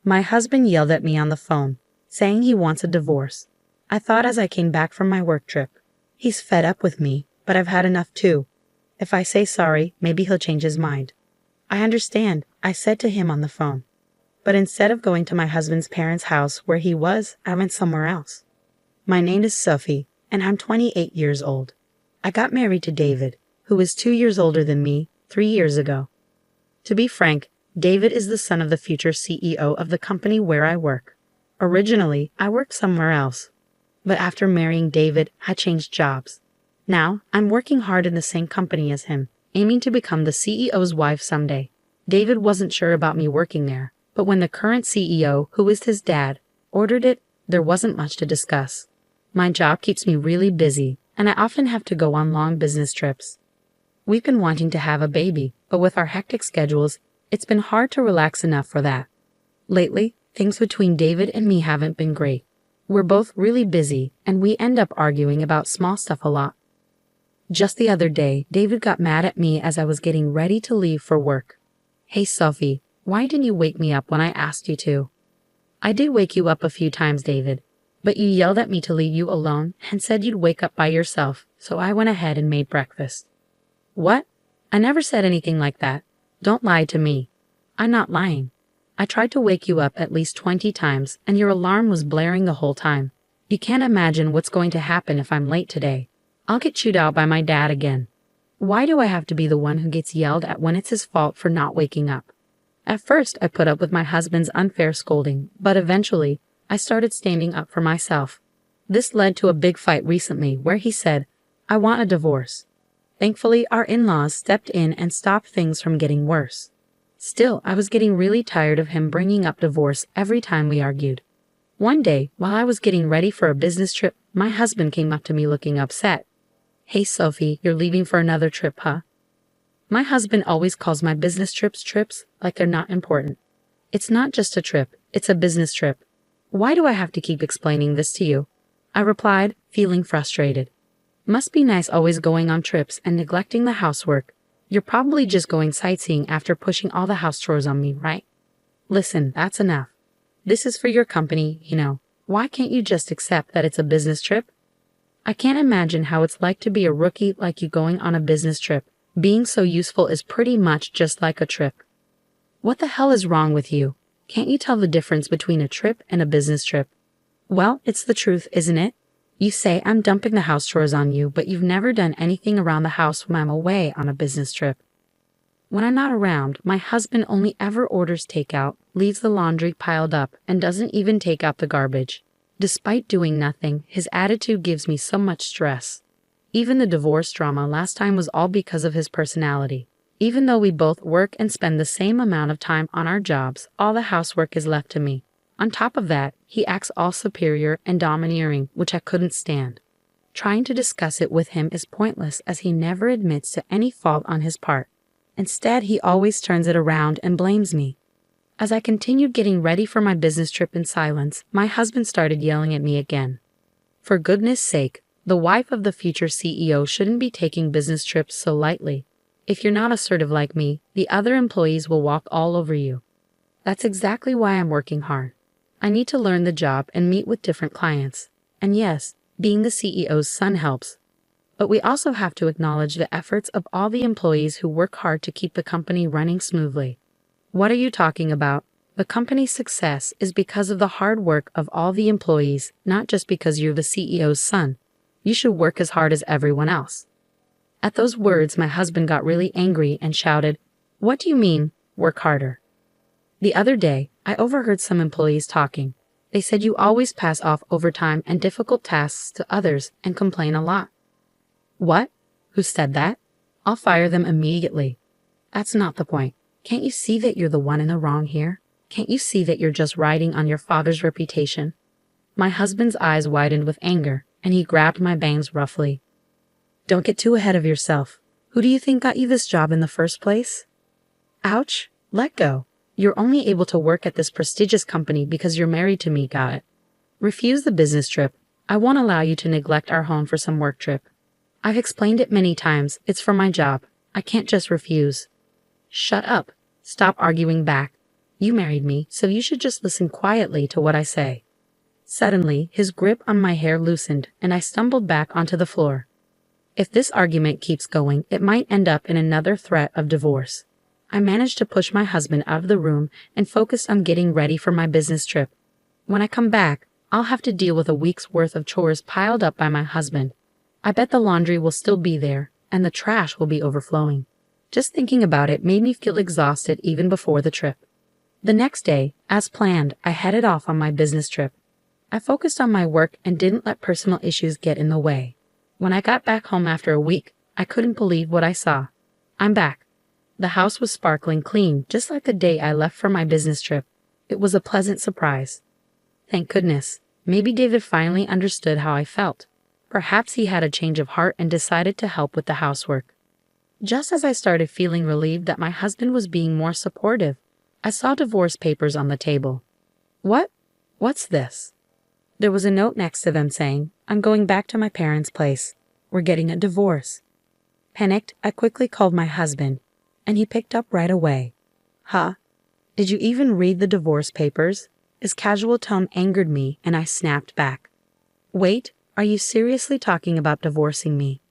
My husband yelled at me on the phone, saying he wants a divorce. I thought as I came back from my work trip. He's fed up with me, but I've had enough too. If I say sorry, maybe he'll change his mind. I understand, I said to him on the phone. But instead of going to my husband's parents' house where he was, I went somewhere else. My name is Sophie, and I'm 28 years old. I got married to David, who is 2 years older than me, 3 years ago. To be frank, David is the son of the future CEO of the company where I work. Originally, I worked somewhere else. But after marrying David, I changed jobs. Now, I'm working hard in the same company as him, aiming to become the CEO's wife someday. David wasn't sure about me working there, but when the current CEO, who is his dad, ordered it, there wasn't much to discuss. My job keeps me really busy, and I often have to go on long business trips. We've been wanting to have a baby, but with our hectic schedules, it's been hard to relax enough for that. Lately, things between David and me haven't been great. We're both really busy, and we end up arguing about small stuff a lot. Just the other day, David got mad at me as I was getting ready to leave for work. "Hey Sophie, why didn't you wake me up when I asked you to?" "I did wake you up a few times, David, but you yelled at me to leave you alone and said you'd wake up by yourself, so I went ahead and made breakfast." "What? I never said anything like that. Don't lie to me." "I'm not lying. I tried to wake you up at least 20 times, and your alarm was blaring the whole time. You can't imagine what's going to happen if I'm late today. I'll get chewed out by my dad again. Why do I have to be the one who gets yelled at when it's his fault for not waking up?" At first, I put up with my husband's unfair scolding, but eventually, I started standing up for myself. This led to a big fight recently where he said, "I want a divorce." Thankfully, our in-laws stepped in and stopped things from getting worse. Still, I was getting really tired of him bringing up divorce every time we argued. One day, while I was getting ready for a business trip, my husband came up to me looking upset. "Hey Sophie, you're leaving for another trip, huh?" My husband always calls my business trips like they're not important. It's not just a trip, it's a business trip. "Why do I have to keep explaining this to you?" I replied, feeling frustrated. "Must be nice always going on trips and neglecting the housework. You're probably just going sightseeing after pushing all the house chores on me, right?" "Listen, that's enough. This is for your company, you know. Why can't you just accept that it's a business trip?" I can't imagine how it's like to be a rookie like you going on a business trip. Being so useful is pretty much just like a trip. What the hell is wrong with you? Can't you tell the difference between a trip and a business trip? Well, it's the truth, isn't it? You say I'm dumping the house chores on you, but you've never done anything around the house when I'm away on a business trip. When I'm not around, my husband only ever orders takeout, leaves the laundry piled up, and doesn't even take out the garbage. Despite doing nothing, his attitude gives me so much stress. Even the divorce drama last time was all because of his personality. Even though we both work and spend the same amount of time on our jobs, all the housework is left to me. On top of that, he acts all superior and domineering, which I couldn't stand. Trying to discuss it with him is pointless as he never admits to any fault on his part. Instead, he always turns it around and blames me. As I continued getting ready for my business trip in silence, my husband started yelling at me again. For goodness sake, the wife of the future CEO shouldn't be taking business trips so lightly. If you're not assertive like me, the other employees will walk all over you. That's exactly why I'm working hard. I need to learn the job and meet with different clients. And yes, being the CEO's son helps. But we also have to acknowledge the efforts of all the employees who work hard to keep the company running smoothly. What are you talking about? The company's success is because of the hard work of all the employees, not just because you're the CEO's son. You should work as hard as everyone else. At those words, my husband got really angry and shouted, "What do you mean, work harder?" The other day, I overheard some employees talking. They said you always pass off overtime and difficult tasks to others and complain a lot. What? Who said that? I'll fire them immediately. That's not the point. Can't you see that you're the one in the wrong here? Can't you see that you're just riding on your father's reputation? My husband's eyes widened with anger, and he grabbed my bangs roughly. "Don't get too ahead of yourself. Who do you think got you this job in the first place?" Ouch, let go. You're only able to work at this prestigious company because you're married to me, got it? Refuse the business trip. I won't allow you to neglect our home for some work trip. I've explained it many times, it's for my job. I can't just refuse. Shut up. Stop arguing back. You married me, so you should just listen quietly to what I say. Suddenly, his grip on my hair loosened, and I stumbled back onto the floor. If this argument keeps going, it might end up in another threat of divorce. I managed to push my husband out of the room and focused on getting ready for my business trip. When I come back, I'll have to deal with a week's worth of chores piled up by my husband. I bet the laundry will still be there, and the trash will be overflowing. Just thinking about it made me feel exhausted even before the trip. The next day, as planned, I headed off on my business trip. I focused on my work and didn't let personal issues get in the way. When I got back home after a week, I couldn't believe what I saw. I'm back. The house was sparkling clean, just like the day I left for my business trip. It was a pleasant surprise. Thank goodness. Maybe David finally understood how I felt. Perhaps he had a change of heart and decided to help with the housework. Just as I started feeling relieved that my husband was being more supportive, I saw divorce papers on the table. What's this? There was a note next to them saying, I'm going back to my parents' place. We're getting a divorce. Panicked, I quickly called my husband, and he picked up right away. Huh? Did you even read the divorce papers? His casual tone angered me, and I snapped back. Wait, are you seriously talking about divorcing me?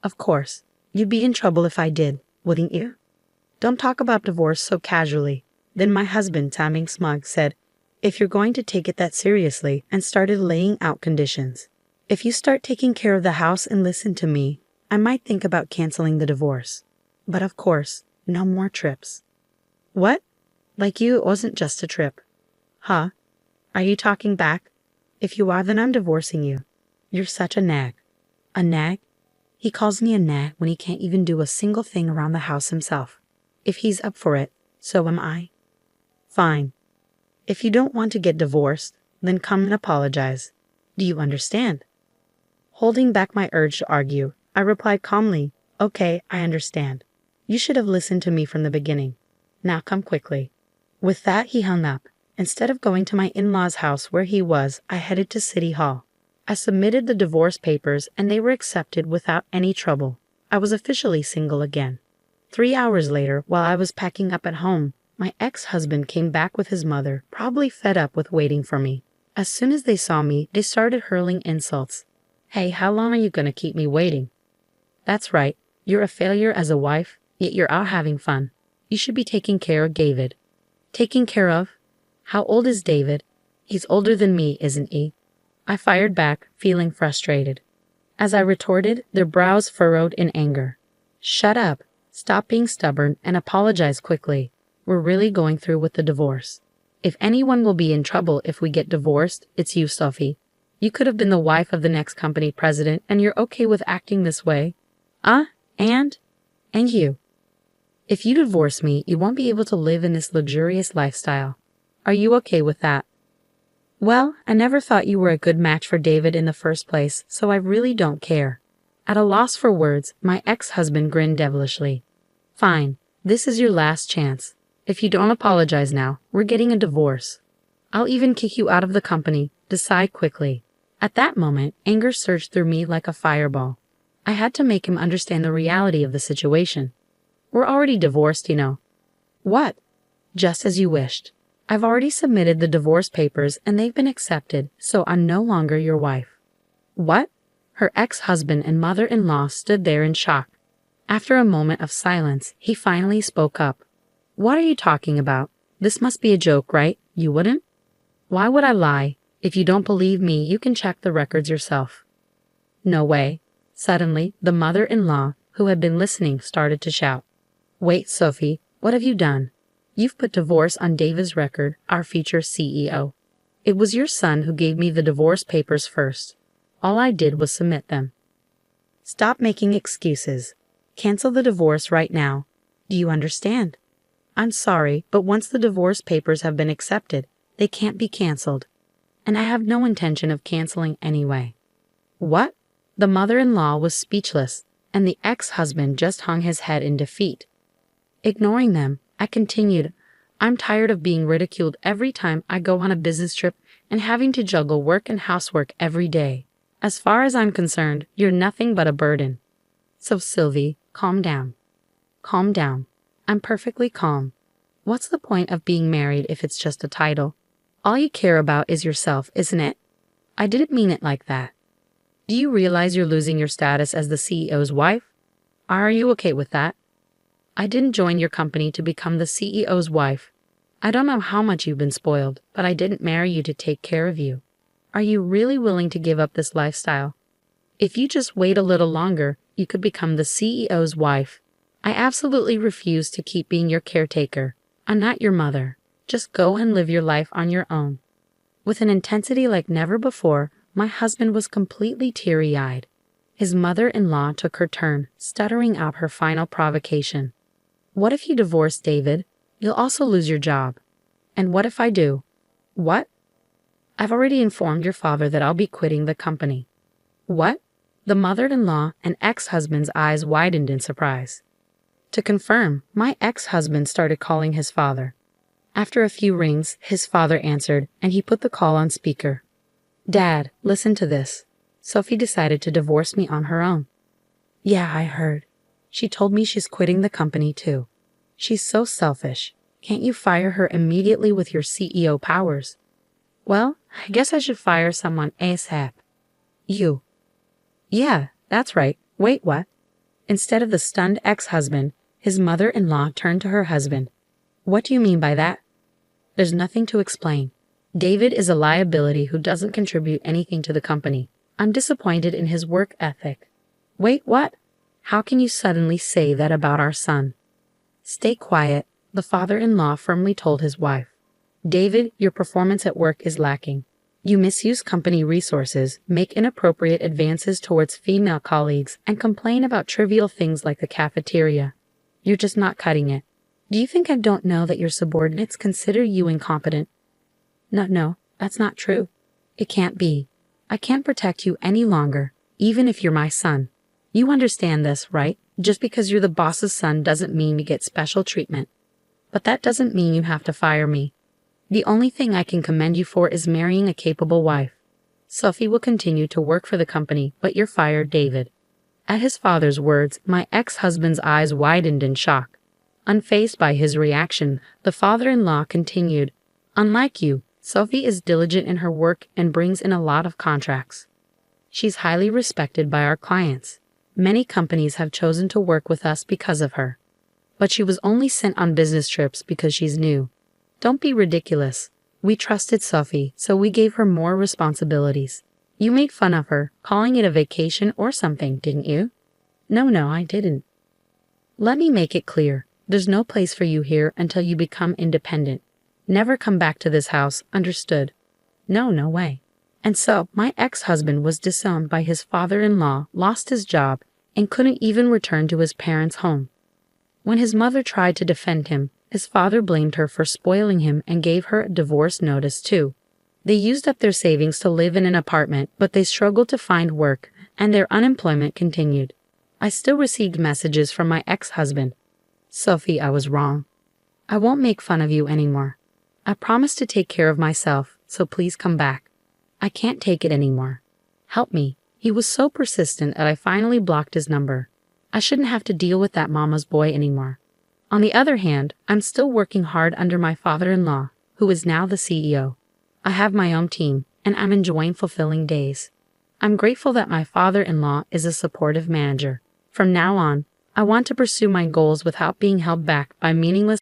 Of course. You'd be in trouble if I did, wouldn't you? Don't talk about divorce so casually. Then my husband, sounding smug, said, if you're going to take it that seriously, and started laying out conditions. If you start taking care of the house and listen to me, I might think about canceling the divorce. But of course, no more trips. What? Like you, it wasn't just a trip. Huh? Are you talking back? If you are, then I'm divorcing you. You're such a nag. A nag? He calls me a nag when he can't even do a single thing around the house himself. If he's up for it, so am I. Fine. If you don't want to get divorced, then come and apologize. Do you understand? Holding back my urge to argue, I replied calmly, okay, I understand. You should have listened to me from the beginning. Now come quickly. With that, he hung up. Instead of going to my in-laws' house where he was, I headed to City Hall. I submitted the divorce papers and they were accepted without any trouble. I was officially single again. 3 hours later, while I was packing up at home, my ex-husband came back with his mother, probably fed up with waiting for me. As soon as they saw me, they started hurling insults. Hey, how long are you going to keep me waiting? That's right, you're a failure as a wife, yet you're out having fun. You should be taking care of David. Taking care of? How old is David? He's older than me, isn't he? I fired back, feeling frustrated. As I retorted, their brows furrowed in anger. Shut up, stop being stubborn, and apologize quickly. We're really going through with the divorce. If anyone will be in trouble if we get divorced, it's you, Sophie. You could have been the wife of the next company president, and you're okay with acting this way? And you. If you divorce me, you won't be able to live in this luxurious lifestyle. Are you okay with that? Well, I never thought you were a good match for David in the first place, so I really don't care. At a loss for words, my ex-husband grinned devilishly. Fine, this is your last chance. If you don't apologize now, we're getting a divorce. I'll even kick you out of the company. Decide quickly. At that moment, anger surged through me like a fireball. I had to make him understand the reality of the situation. We're already divorced, you know. What? Just as you wished. I've already submitted the divorce papers and they've been accepted, so I'm no longer your wife. What? Her ex-husband and mother-in-law stood there in shock. After a moment of silence, he finally spoke up. What are you talking about? This must be a joke, right? You wouldn't? Why would I lie? If you don't believe me, you can check the records yourself. No way. Suddenly, the mother-in-law, who had been listening, started to shout. Wait, Sophie, what have you done? You've put divorce on David's record, our future CEO. It was your son who gave me the divorce papers first. All I did was submit them. Stop making excuses. Cancel the divorce right now. Do you understand? I'm sorry, but once the divorce papers have been accepted, they can't be canceled. And I have no intention of canceling anyway. What? The mother-in-law was speechless, and the ex-husband just hung his head in defeat. Ignoring them, I continued, I'm tired of being ridiculed every time I go on a business trip and having to juggle work and housework every day. As far as I'm concerned, you're nothing but a burden. So Sylvie, calm down. Calm down. I'm perfectly calm. What's the point of being married if it's just a title? All you care about is yourself, isn't it? I didn't mean it like that. Do you realize you're losing your status as the CEO's wife? Are you okay with that? I didn't join your company to become the CEO's wife. I don't know how much you've been spoiled, but I didn't marry you to take care of you. Are you really willing to give up this lifestyle? If you just wait a little longer, you could become the CEO's wife. I absolutely refuse to keep being your caretaker. I'm not your mother. Just go and live your life on your own. With an intensity like never before, my husband was completely teary-eyed. His mother-in-law took her turn, stuttering out her final provocation. What if you divorce David? You'll also lose your job. And what if I do? What? I've already informed your father that I'll be quitting the company. What? The mother-in-law and ex-husband's eyes widened in surprise. To confirm, my ex-husband started calling his father. After a few rings, his father answered, and he put the call on speaker. Dad, listen to this. Sophie decided to divorce me on her own. Yeah, I heard. She told me she's quitting the company too. She's so selfish. Can't you fire her immediately with your CEO powers? Well, I guess I should fire someone ASAP. You. Yeah, that's right. Wait, what? Instead of the stunned ex-husband, his mother-in-law turned to her husband. What do you mean by that? There's nothing to explain. David is a liability who doesn't contribute anything to the company. I'm disappointed in his work ethic. Wait, what? How can you suddenly say that about our son? Stay quiet, the father-in-law firmly told his wife. David, your performance at work is lacking. You misuse company resources, make inappropriate advances towards female colleagues, and complain about trivial things like the cafeteria. You're just not cutting it. Do you think I don't know that your subordinates consider you incompetent? No, that's not true. It can't be. I can't protect you any longer, even if you're my son. You understand this, right? Just because you're the boss's son doesn't mean you get special treatment. But that doesn't mean you have to fire me. The only thing I can commend you for is marrying a capable wife. Sophie will continue to work for the company, but you're fired, David. At his father's words, my ex-husband's eyes widened in shock. Unfazed by his reaction, the father-in-law continued, Unlike you, Sophie is diligent in her work and brings in a lot of contracts. She's highly respected by our clients. Many companies have chosen to work with us because of her. But she was only sent on business trips because she's new. Don't be ridiculous. We trusted Sophie, so we gave her more responsibilities. You made fun of her, calling it a vacation or something, didn't you? No, I didn't. Let me make it clear. There's no place for you here until you become independent. Never come back to this house, understood? No way. And so, my ex-husband was disowned by his father-in-law, lost his job, and couldn't even return to his parents' home. When his mother tried to defend him, his father blamed her for spoiling him and gave her a divorce notice too. They used up their savings to live in an apartment, but they struggled to find work, and their unemployment continued. I still received messages from my ex-husband. Sophie, I was wrong. I won't make fun of you anymore. I promise to take care of myself, so please come back. I can't take it anymore. Help me. He was so persistent that I finally blocked his number. I shouldn't have to deal with that mama's boy anymore. On the other hand, I'm still working hard under my father-in-law, who is now the CEO. I have my own team, and I'm enjoying fulfilling days. I'm grateful that my father-in-law is a supportive manager. From now on, I want to pursue my goals without being held back by meaningless